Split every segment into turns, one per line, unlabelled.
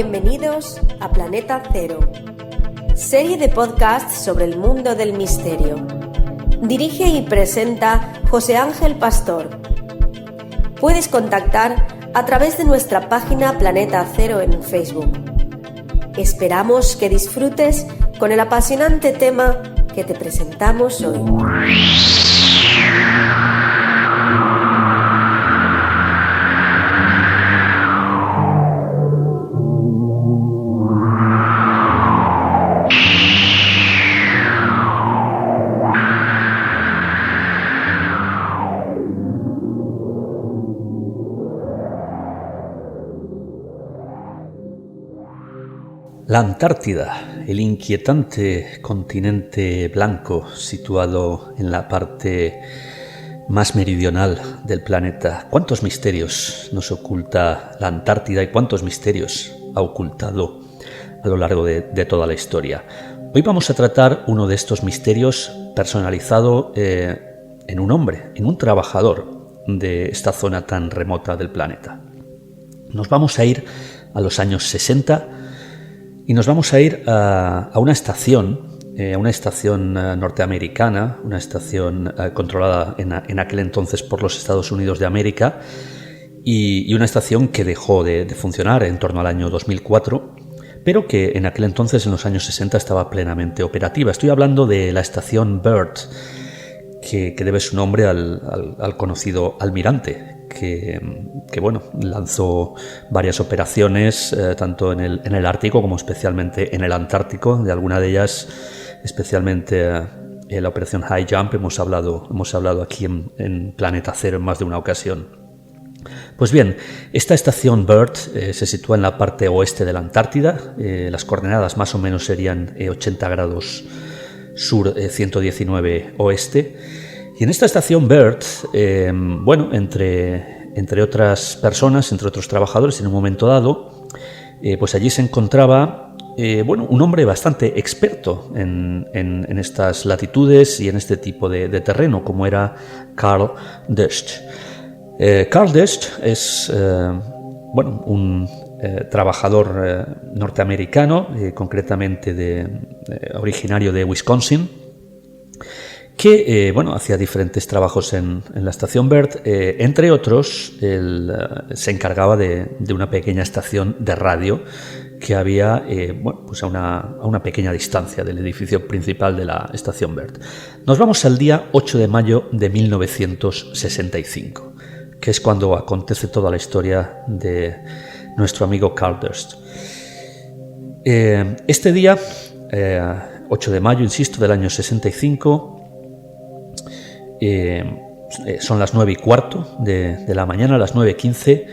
Bienvenidos a Planeta Cero, serie de podcasts sobre el mundo del misterio. Dirige y presenta José Ángel Pastor. Puedes contactar a través de nuestra página Planeta Cero en Facebook. Esperamos que disfrutes con el apasionante tema que te presentamos hoy.
La Antártida, el inquietante continente blanco situado en la parte más meridional del planeta. ¿Cuántos misterios nos oculta la Antártida y cuántos misterios ha ocultado a lo largo de toda la historia? Hoy vamos a tratar uno de estos misterios personalizado en un hombre, en un trabajador de esta zona tan remota del planeta. Nos vamos a ir a los años 60 y nos vamos a ir a una estación norteamericana, una estación controlada en aquel entonces por los Estados Unidos de América y una estación que dejó de funcionar en torno al año 2004, pero que en aquel entonces, en los años 60, estaba plenamente operativa. Estoy hablando de la estación Byrd, que debe su nombre al conocido almirante, que lanzó varias operaciones tanto en el Ártico como especialmente en el Antártico. De alguna de ellas, especialmente en la operación High Jump, hemos hablado aquí en Planeta Cero en más de una ocasión. Pues bien, esta estación Byrd se sitúa en la parte oeste de la Antártida. Las coordenadas más o menos serían 80 grados sur, 119 oeste. Y en esta estación Byrd, entre otras personas, entre otros trabajadores, en un momento dado, pues allí se encontraba un hombre bastante experto en estas latitudes y en este tipo de terreno, como era Carl Dust. Carl Dust es un trabajador norteamericano, concretamente originario de Wisconsin, que hacía diferentes trabajos en la estación Byrd. Entre otros, él se encargaba de una pequeña estación de radio que había a una pequeña distancia del edificio principal de la estación Byrd. Nos vamos al día 8 de mayo de 1965, que es cuando acontece toda la historia de nuestro amigo Carl Dust. Este día, 8 de mayo, insisto, del año 65, son las 9:15 de la mañana, las 9:15,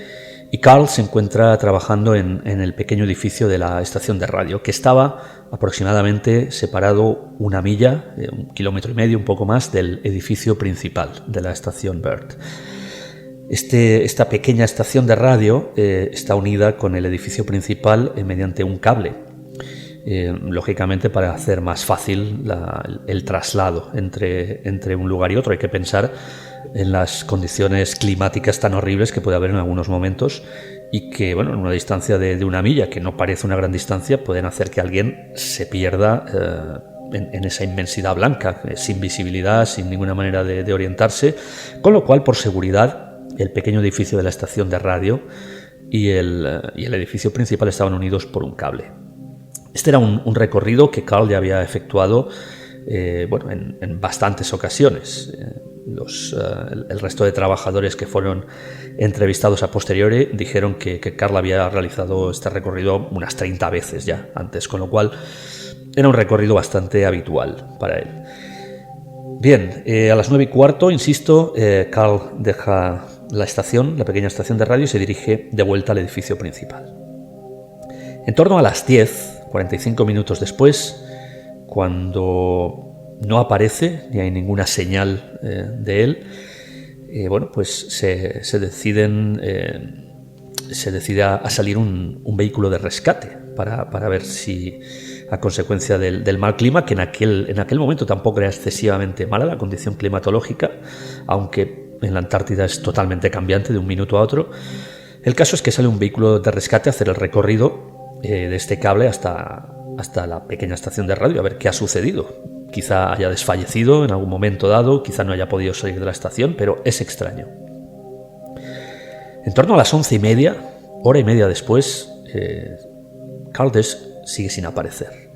y Carl se encuentra trabajando en el pequeño edificio de la estación de radio, que estaba aproximadamente separado 1 milla, 1,5 kilómetros, un poco más, del edificio principal de la estación Byrd. Esta pequeña estación de radio está unida con el edificio principal mediante un cable. Lógicamente, para hacer más fácil el traslado entre un lugar y otro. Hay que pensar en las condiciones climáticas tan horribles que puede haber en algunos momentos y que, en una distancia de 1 milla, que no parece una gran distancia, pueden hacer que alguien se pierda en esa inmensidad blanca, sin visibilidad, sin ninguna manera de orientarse, con lo cual, por seguridad, el pequeño edificio de la estación de radio y el edificio principal estaban unidos por un cable. Este era un recorrido que Carl ya había efectuado en bastantes ocasiones. El resto de trabajadores que fueron entrevistados a posteriori dijeron que Carl había realizado este recorrido unas 30 veces ya antes, con lo cual era un recorrido bastante habitual para él. Bien, a las 9:15, insisto, Carl deja la pequeña estación de radio, y se dirige de vuelta al edificio principal. En torno a las 10, 45 minutos después, cuando no aparece ni hay ninguna señal de él, se decide a salir un vehículo de rescate para ver si, a consecuencia del mal clima, que en aquel momento tampoco era excesivamente mala la condición climatológica, aunque en la Antártida es totalmente cambiante de un minuto a otro. El caso es que sale un vehículo de rescate a hacer el recorrido de este cable hasta la pequeña estación de radio, a ver qué ha sucedido. Quizá haya desfallecido en algún momento dado, quizá no haya podido salir de la estación, pero es extraño. En torno a las 11:30, hora y media después, Carl Dest sigue sin aparecer.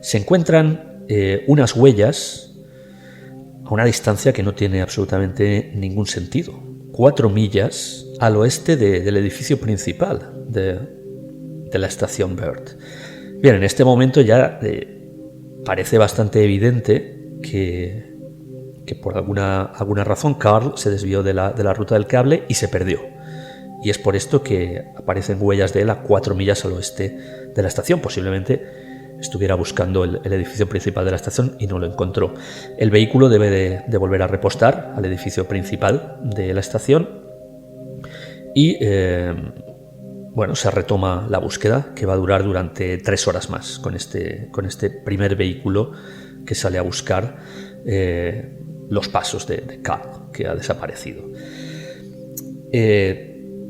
Se encuentran unas huellas a una distancia que no tiene absolutamente ningún sentido. 4 millas al oeste del edificio principal de la estación Bird. Bien, en este momento ya parece bastante evidente que por alguna razón Carl se desvió de la ruta del cable y se perdió. Y es por esto que aparecen huellas de él a 4 millas al oeste de la estación. Posiblemente estuviera buscando el edificio principal de la estación y no lo encontró. El vehículo debe de volver a repostar al edificio principal de la estación y se retoma la búsqueda, que va a durar durante 3 horas más con este primer vehículo que sale a buscar los pasos de Carl, que ha desaparecido.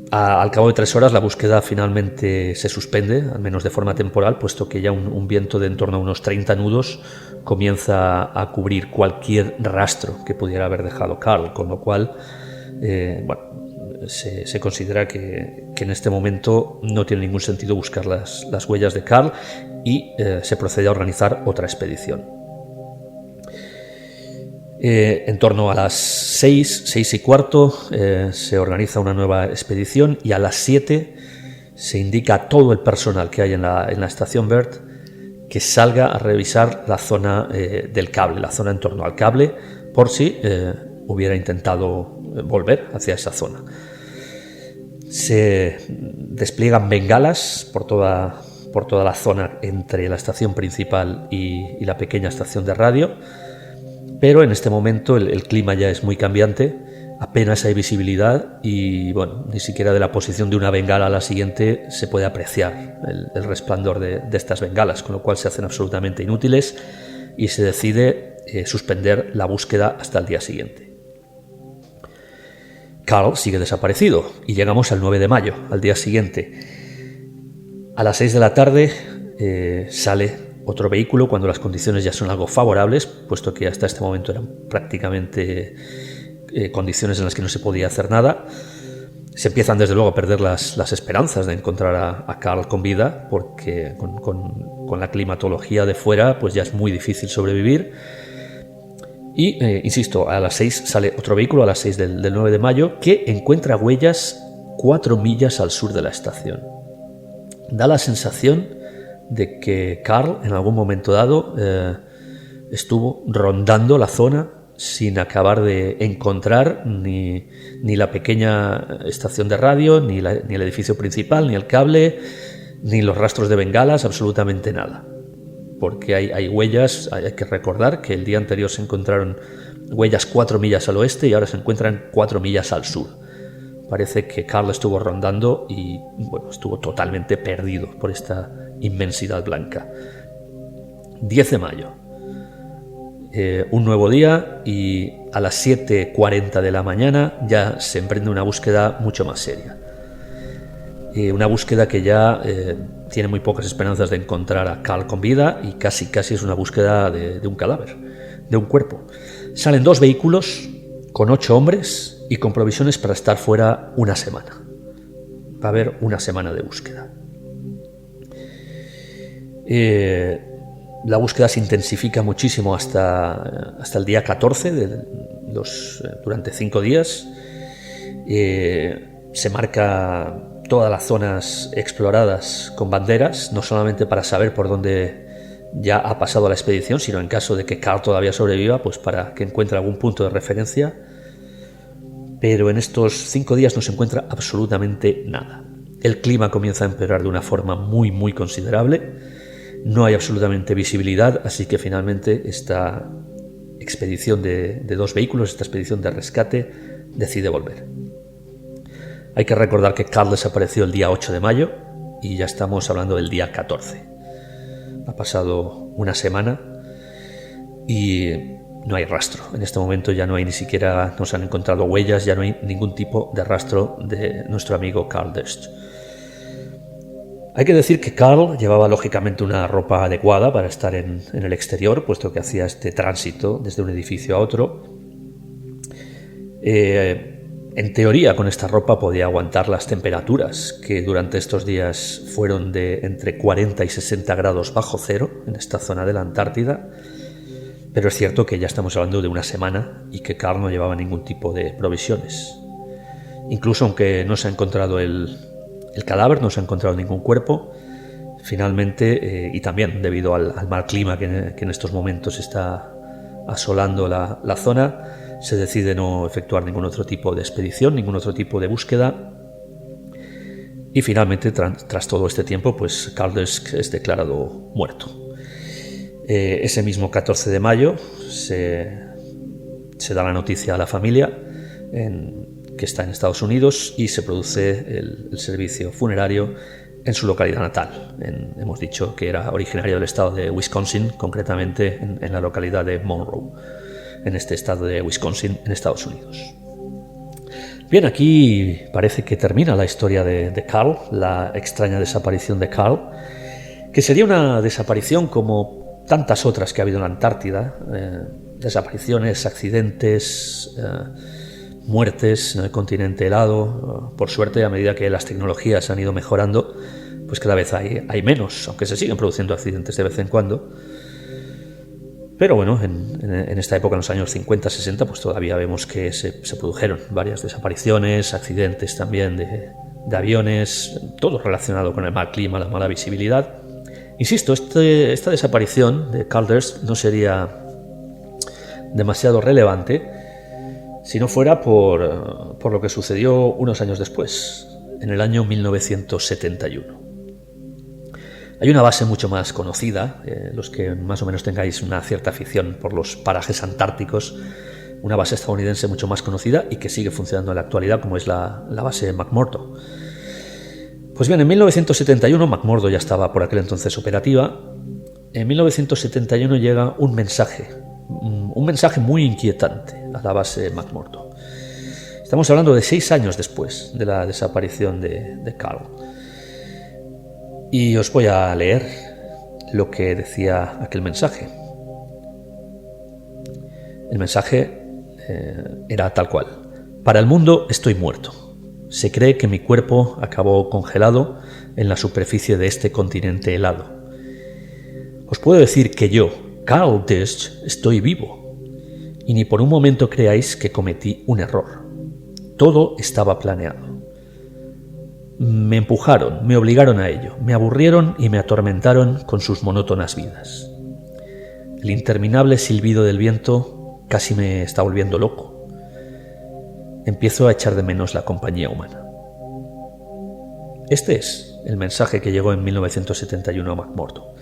Al cabo de 3 horas la búsqueda finalmente se suspende, al menos de forma temporal, puesto que ya un viento de en torno a unos 30 nudos comienza a cubrir cualquier rastro que pudiera haber dejado Carl, con lo cual se considera que en este momento no tiene ningún sentido buscar las huellas de Carl y se procede a organizar otra expedición. En torno a las 6:15 se organiza una nueva expedición y a las 7 se indica a todo el personal que hay en la estación Bird que salga a revisar la zona del cable, la zona en torno al cable, por si hubiera intentado volver hacia esa zona. Se despliegan bengalas por toda la zona entre la estación principal y la pequeña estación de radio. Pero en este momento el clima ya es muy cambiante, apenas hay visibilidad y ni siquiera de la posición de una bengala a la siguiente se puede apreciar el resplandor de estas bengalas, con lo cual se hacen absolutamente inútiles y se decide suspender la búsqueda hasta el día siguiente. Carl sigue desaparecido y llegamos al 9 de mayo, al día siguiente. A las 6 de la tarde sale otro vehículo cuando las condiciones ya son algo favorables, puesto que hasta este momento eran prácticamente condiciones en las que no se podía hacer nada. Se empiezan desde luego a perder las esperanzas de encontrar a Carl con vida, porque con la climatología de fuera pues ya es muy difícil sobrevivir. Y, insisto, a las 6 sale otro vehículo, a las 6 del 9 de mayo, que encuentra huellas 4 millas al sur de la estación. Da la sensación de que Carl en algún momento dado estuvo rondando la zona sin acabar de encontrar ni la pequeña estación de radio, ni el edificio principal, ni el cable, ni los rastros de bengalas, absolutamente nada. Porque hay huellas, hay que recordar que el día anterior se encontraron huellas 4 millas al oeste y ahora se encuentran 4 millas al sur. Parece que Carl estuvo rondando y estuvo totalmente perdido por esta inmensidad blanca. 10 de mayo. Un nuevo día y a las 7:40 de la mañana ya se emprende una búsqueda mucho más seria. Una búsqueda que ya tiene muy pocas esperanzas de encontrar a Carl con vida y casi es una búsqueda de un cadáver, de un cuerpo. Salen 2 vehículos con 8 hombres y con provisiones para estar fuera una semana. Va a haber una semana de búsqueda. La búsqueda se intensifica muchísimo hasta el día 14, durante 5 días. Se marca todas las zonas exploradas con banderas, no solamente para saber por dónde ya ha pasado la expedición, sino en caso de que Carl todavía sobreviva, pues para que encuentre algún punto de referencia. Pero en estos 5 días no se encuentra absolutamente nada. El clima comienza a empeorar de una forma muy, muy considerable. No hay absolutamente visibilidad, así que finalmente esta expedición de 2 vehículos, esta expedición de rescate, decide volver. Hay que recordar que Carl desapareció el día 8 de mayo y ya estamos hablando del día 14. Ha pasado una semana y no hay rastro. En este momento ya no hay ni siquiera, no se han encontrado huellas, ya no hay ningún tipo de rastro de nuestro amigo Carl Dest. Hay que decir que Carl llevaba lógicamente una ropa adecuada para estar en el exterior, puesto que hacía este tránsito desde un edificio a otro. En teoría, con esta ropa podía aguantar las temperaturas, que durante estos días fueron de entre 40 y 60 grados bajo cero en esta zona de la Antártida. Pero es cierto que ya estamos hablando de una semana y que Carl no llevaba ningún tipo de provisiones. Incluso aunque no se ha encontrado el cadáver, no se ha encontrado ningún cuerpo, finalmente, y también debido al mal clima que en estos momentos está asolando la zona, se decide no efectuar ningún otro tipo de expedición, ningún otro tipo de búsqueda. Y finalmente, tras todo este tiempo, pues Carl Desch es declarado muerto. Ese mismo 14 de mayo se da la noticia a la familia que está en Estados Unidos y se produce el servicio funerario en su localidad natal. Hemos dicho que era originario del estado de Wisconsin, concretamente en la localidad de Monroe, en este estado de Wisconsin, en Estados Unidos. Bien, aquí parece que termina la historia de Carl, la extraña desaparición de Carl, que sería una desaparición como tantas otras que ha habido en la Antártida, desapariciones, accidentes, muertes en el continente helado. Por suerte, a medida que las tecnologías han ido mejorando, pues cada vez hay menos, aunque se siguen produciendo accidentes de vez en cuando. Pero bueno, en esta época, en los años 50, 60, pues todavía vemos que se produjeron varias desapariciones, accidentes también de aviones, todo relacionado con el mal clima, la mala visibilidad. Insisto, esta desaparición de Carl Desch no sería demasiado relevante si no fuera por lo que sucedió unos años después, en el año 1971. Hay una base mucho más conocida, los que más o menos tengáis una cierta afición por los parajes antárticos, una base estadounidense mucho más conocida y que sigue funcionando en la actualidad, como es la base McMurdo. Pues bien, en 1971 McMurdo ya estaba por aquel entonces operativa. En 1971 llega un mensaje muy inquietante a la base McMurdo. Estamos hablando de 6 años después de la desaparición de Carl. Y os voy a leer lo que decía aquel mensaje. El mensaje era tal cual: para el mundo estoy muerto. Se cree que mi cuerpo acabó congelado en la superficie de este continente helado. Os puedo decir que yo, Carl Desch, estoy vivo. Y ni por un momento creáis que cometí un error. Todo estaba planeado. Me empujaron, me obligaron a ello, me aburrieron y me atormentaron con sus monótonas vidas. El interminable silbido del viento casi me está volviendo loco. Empiezo a echar de menos la compañía humana. Este es el mensaje que llegó en 1971 a McMurdo.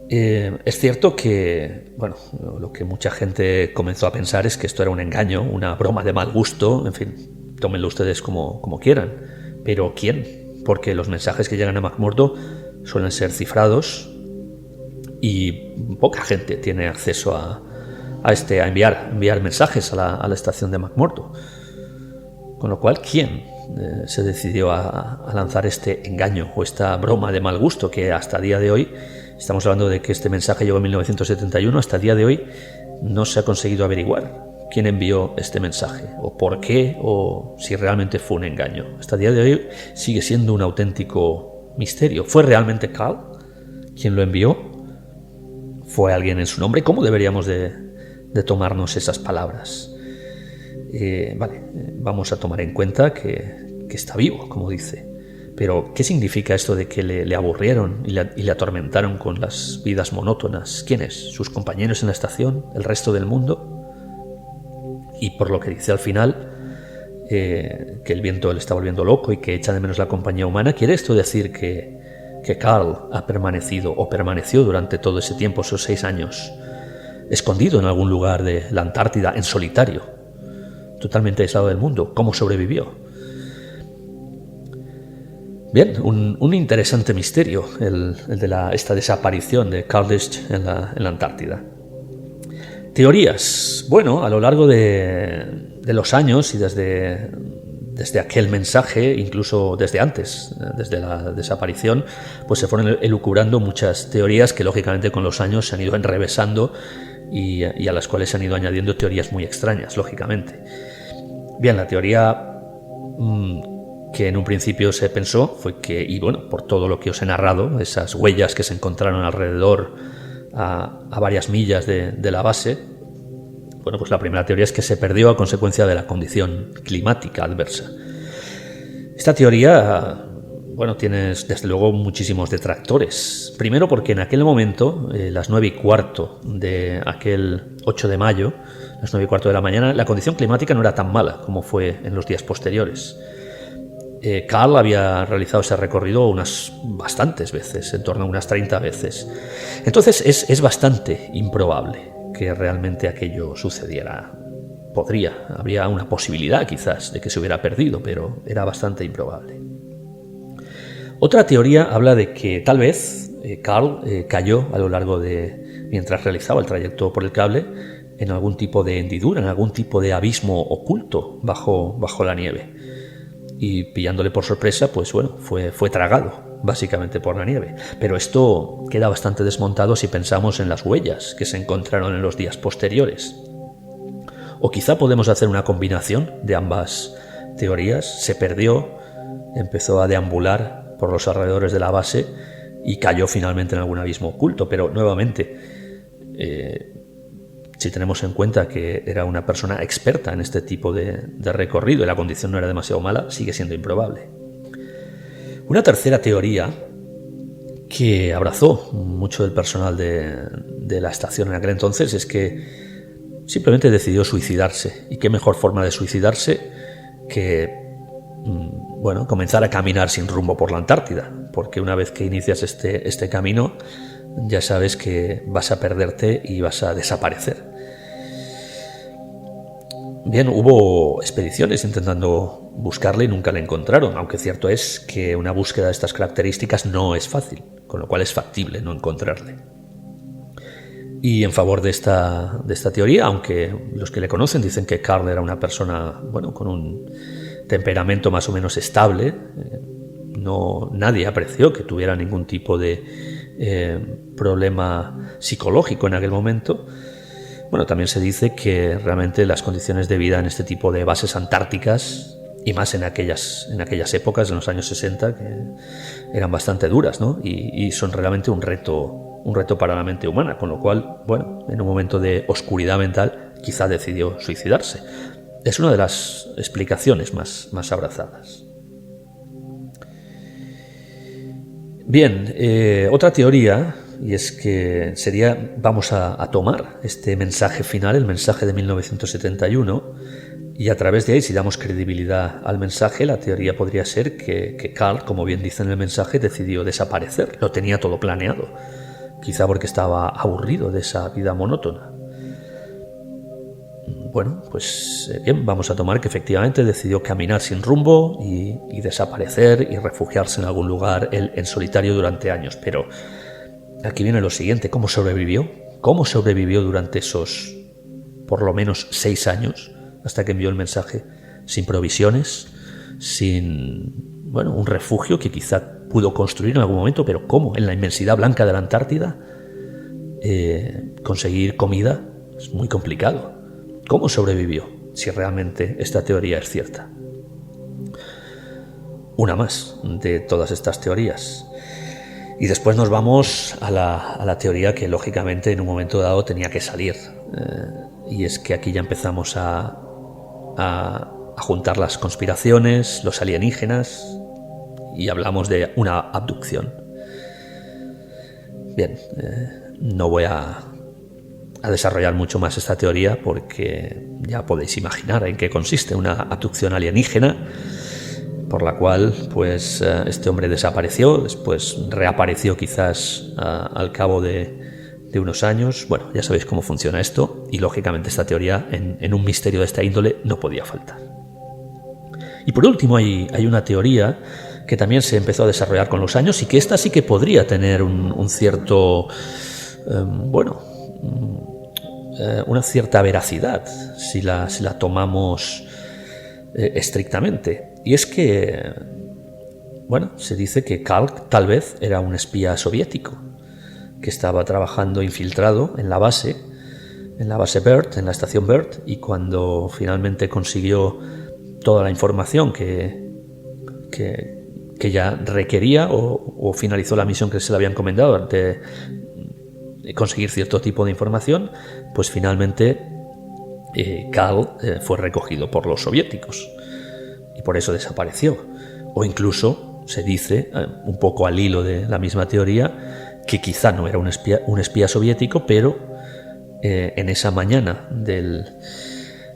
Es cierto que, bueno, lo que mucha gente comenzó a pensar es que esto era un engaño, una broma de mal gusto, en fin, tómenlo ustedes como quieran. Pero ¿quién? Porque los mensajes que llegan a McMurdo suelen ser cifrados y poca gente tiene acceso a enviar mensajes a la estación de McMurdo. Con lo cual, ¿quién se decidió a lanzar este engaño o esta broma de mal gusto que hasta día de hoy, estamos hablando de que este mensaje llegó en 1971, hasta día de hoy no se ha conseguido averiguar quién envió este mensaje, o por qué, o si realmente fue un engaño? Hasta día de hoy sigue siendo un auténtico misterio. ¿Fue realmente Carl quien lo envió? ¿Fue alguien en su nombre? ¿Cómo deberíamos de tomarnos esas palabras? Vamos a tomar en cuenta que está vivo, como dice. Pero, ¿qué significa esto de que le aburrieron y le atormentaron con las vidas monótonas? ¿Quiénes? ¿Sus compañeros en la estación? ¿El resto del mundo? Y por lo que dice al final, que el viento le está volviendo loco y que echa de menos la compañía humana, ¿quiere esto decir que Carl ha permanecido o permaneció durante todo ese tiempo, esos 6 años, escondido en algún lugar de la Antártida, en solitario, totalmente aislado del mundo? ¿Cómo sobrevivió? Bien, un interesante misterio el de esta desaparición de Carl Desch en la Antártida. Teorías. Bueno, a lo largo de los años y desde desde aquel mensaje, incluso desde antes, desde la desaparición, pues se fueron elucubrando muchas teorías que lógicamente con los años se han ido enrevesando y a las cuales se han ido añadiendo teorías muy extrañas, lógicamente. Bien, la teoría que en un principio se pensó fue que, y bueno, por todo lo que os he narrado, esas huellas que se encontraron alrededor a varias millas de la base, bueno, pues la primera teoría es que se perdió a consecuencia de la condición climática adversa. Esta teoría, bueno, tiene desde luego muchísimos detractores. Primero porque en aquel momento, las 9:15 de aquel 8 de mayo, las 9:15 de la mañana, la condición climática no era tan mala como fue en los días posteriores. Carl había realizado ese recorrido unas bastantes veces, en torno a unas 30 veces. Entonces es bastante improbable que realmente aquello sucediera. Habría una posibilidad quizás de que se hubiera perdido, pero era bastante improbable. Otra teoría habla de que tal vez Carl cayó a lo largo mientras realizaba el trayecto por el cable, en algún tipo de hendidura, en algún tipo de abismo oculto bajo la nieve. Y pillándole por sorpresa, pues bueno, fue tragado básicamente por la nieve. Pero esto queda bastante desmontado si pensamos en las huellas que se encontraron en los días posteriores. O quizá podemos hacer una combinación de ambas teorías. Se perdió, empezó a deambular por los alrededores de la base y cayó finalmente en algún abismo oculto. Pero nuevamente, si tenemos en cuenta que era una persona experta en este tipo de recorrido y la condición no era demasiado mala, sigue siendo improbable. Una tercera teoría que abrazó mucho del personal de la estación en aquel entonces es que simplemente decidió suicidarse. Y qué mejor forma de suicidarse que comenzar a caminar sin rumbo por la Antártida, porque una vez que inicias este camino ya sabes que vas a perderte y vas a desaparecer. Bien, hubo expediciones intentando buscarle y nunca le encontraron, aunque cierto es que una búsqueda de estas características no es fácil, con lo cual es factible no encontrarle. Y en favor de esta teoría, aunque los que le conocen dicen que Carl era una persona con un temperamento más o menos estable, nadie apreció que tuviera ningún tipo de problema psicológico en aquel momento. También se dice que realmente las condiciones de vida en este tipo de bases antárticas, y más en aquellas épocas, en los años 60, que eran bastante duras, ¿no? Y son realmente un reto para la mente humana, con lo cual, en un momento de oscuridad mental, quizá decidió suicidarse. Es una de las explicaciones más abrazadas. Bien, otra teoría, y es que vamos a tomar este mensaje final, el mensaje de 1971, y a través de ahí, si damos credibilidad al mensaje, la teoría podría ser que Carl, como bien dice en el mensaje, decidió desaparecer. Lo tenía todo planeado, quizá porque estaba aburrido de esa vida monótona. Bien, vamos a tomar que efectivamente decidió caminar sin rumbo y desaparecer y refugiarse en algún lugar en solitario durante años. Pero aquí viene lo siguiente: ¿cómo sobrevivió? ¿Cómo sobrevivió durante esos por lo menos 6 años hasta que envió el mensaje? Sin provisiones, sin un refugio que quizá pudo construir en algún momento, pero ¿cómo? En la inmensidad blanca de la Antártida, conseguir comida es muy complicado. ¿Cómo sobrevivió? Si realmente esta teoría es cierta. Una más de todas estas teorías. Y después nos vamos a la teoría que lógicamente en un momento dado tenía que salir. Y es que aquí ya empezamos a juntar las conspiraciones, los alienígenas, y hablamos de una abducción. Bien, no voy a desarrollar mucho más esta teoría porque ya podéis imaginar en qué consiste una abducción alienígena, por la cual este hombre desapareció, después reapareció quizás al cabo de unos años. Ya sabéis cómo funciona esto, y lógicamente esta teoría en un misterio de esta índole no podía faltar. Y por último hay una teoría que también se empezó a desarrollar con los años y que esta sí que podría tener un cierto una cierta veracidad si la tomamos estrictamente. Y es que, bueno, se dice que Karl tal vez era un espía soviético que estaba trabajando infiltrado en la base Bert, en la estación Bert, y cuando finalmente consiguió toda la información que ya requería o finalizó la misión que se le había encomendado de conseguir cierto tipo de información, pues finalmente Karl fue recogido por los soviéticos y por eso desapareció. O incluso se dice, un poco al hilo de la misma teoría, que quizá no era un espía soviético, pero en esa mañana del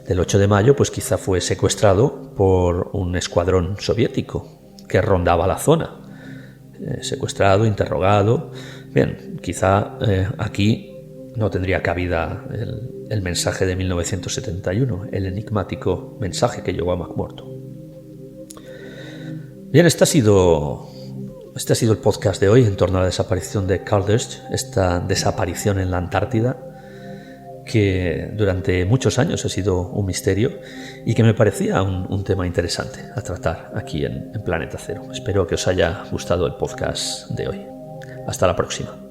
8 de mayo, pues quizá fue secuestrado por un escuadrón soviético que rondaba la zona. Secuestrado, interrogado. Bien, quizá aquí no tendría cabida el mensaje de 1971, el enigmático mensaje que llegó a McMurdo. Bien, este ha sido el podcast de hoy en torno a la desaparición de Karl Dötz, esta desaparición en la Antártida, que durante muchos años ha sido un misterio y que me parecía un tema interesante a tratar aquí en Planeta Cero. Espero que os haya gustado el podcast de hoy. Hasta la próxima.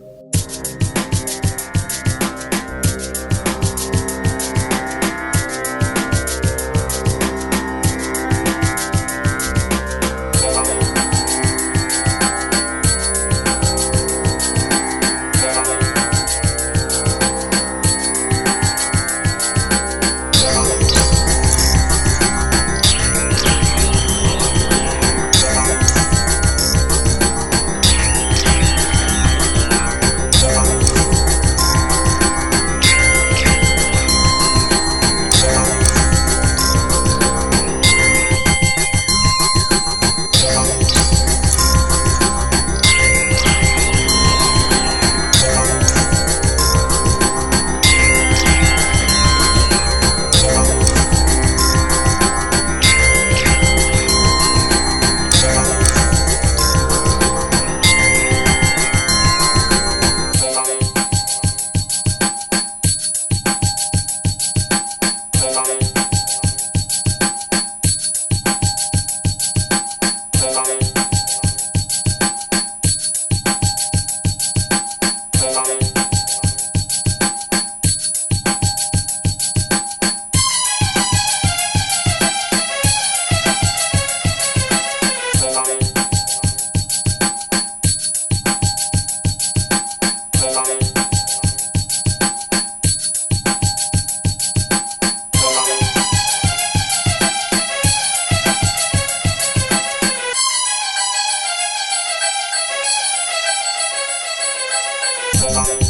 Bye.